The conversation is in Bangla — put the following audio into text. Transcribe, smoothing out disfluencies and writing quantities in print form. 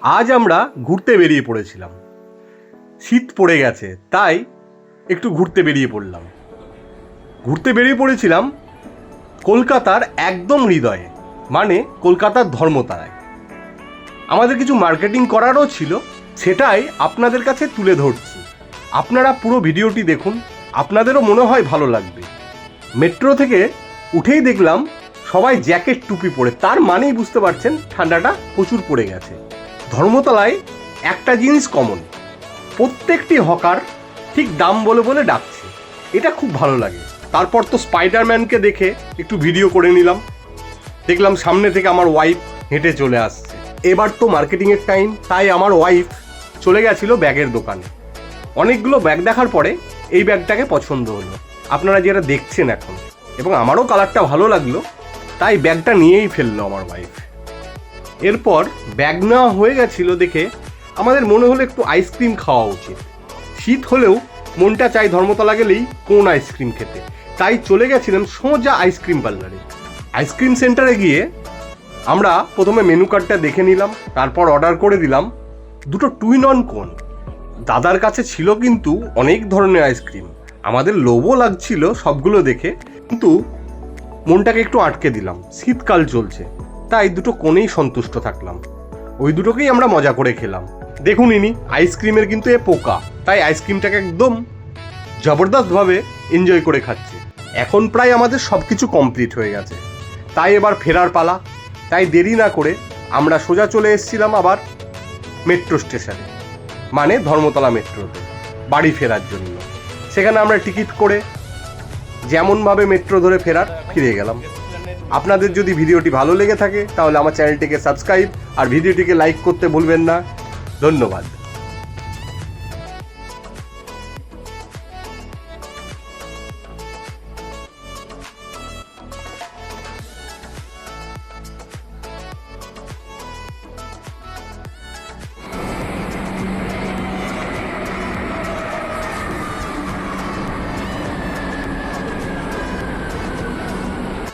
আজ আমরা ঘুরতে বেরিয়ে পড়েছিলাম। শীত পড়ে গেছে, তাই একটু ঘুরতে বেরিয়ে পড়লাম। ঘুরতে বেরিয়ে পড়েছিলাম কলকাতার একদম হৃদয়ে, মানে কলকাতার ধর্মতলায়। আমাদের কিছু মার্কেটিং করারও ছিল, সেটাই আপনাদের কাছে তুলে ধরছি। আপনারা পুরো ভিডিওটি দেখুন, আপনাদেরও মনে হয় ভালো লাগবে। মেট্রো থেকে উঠেই দেখলাম সবাই জ্যাকেট টুপি পরে, তার মানেই বুঝতে পারছেন ঠান্ডাটা প্রচুর পড়ে গেছে। ধর্মতলায় একটা জিনিস কমন, প্রত্যেকটি হকার ঠিক দাম বলে বলে ডাকছে, এটা খুব ভালো লাগে। তারপর তো স্পাইডারম্যানকে দেখে একটু ভিডিও করে নিলাম। দেখলাম সামনে থেকে আমার ওয়াইফ হেঁটে চলে আসছে। এবার তো মার্কেটিংয়ের টাইম, তাই আমার ওয়াইফ চলে গেছিলো ব্যাগের দোকানে। অনেকগুলো ব্যাগ দেখার পরে এই ব্যাগটাকে পছন্দ হলো, আপনারা যেটা দেখছেন এখন, এবং আমারও কালারটা ভালো লাগলো, তাই ব্যাগটা নিয়েই ফেললো আমার ওয়াইফ। এরপর ব্যাগ নেওয়া হয়ে গেছিলো দেখে আমাদের মনে হলো একটু আইসক্রিম খাওয়া উচিত। শীত হলেও মনটা চাই ধর্মতলা গেলেই কোন আইসক্রিম খেতে, তাই চলে গেছিলাম সোজা আইসক্রিম পার্লারে। আইসক্রিম সেন্টারে গিয়ে আমরা প্রথমে মেনু কার্ডটা দেখে নিলাম, তারপর অর্ডার করে দিলাম দুটো টুইন অন কোন। দাদার কাছে ছিল কিন্তু অনেক ধরনের আইসক্রিম, আমাদের লোভও লাগছিল সবগুলো দেখে, কিন্তু মনটাকে একটু আটকে দিলাম, শীতকাল চলছে, তাই দুটো কোণেই সন্তুষ্ট থাকলাম। ওই দুটোকেই আমরা মজা করে খেলাম। দেখুন ইনি আইসক্রিমের কিন্তু এ পোকা, তাই আইসক্রিমটাকে একদম জবরদস্তভাবে এনজয় করে খাচ্ছে। এখন প্রায় আমাদের সব কিছু কমপ্লিট হয়ে গেছে, তাই এবার ফেরার পালা। তাই দেরি না করে আমরা সোজা চলে এসেছিলাম আবার মেট্রো স্টেশনে, মানে ধর্মতলা মেট্রোতে বাড়ি ফেরার জন্য। সেখানে আমরা টিকিট করে যেমনভাবে মেট্রো ধরে ফিরে গেলাম। আপনাদের যদি ভিডিওটি ভালো লেগে থাকে তাহলে আমার চ্যানেলটিকে সাবস্ক্রাইব আর ভিডিওটিকে লাইক করতে ভুলবেন না। ধন্যবাদ।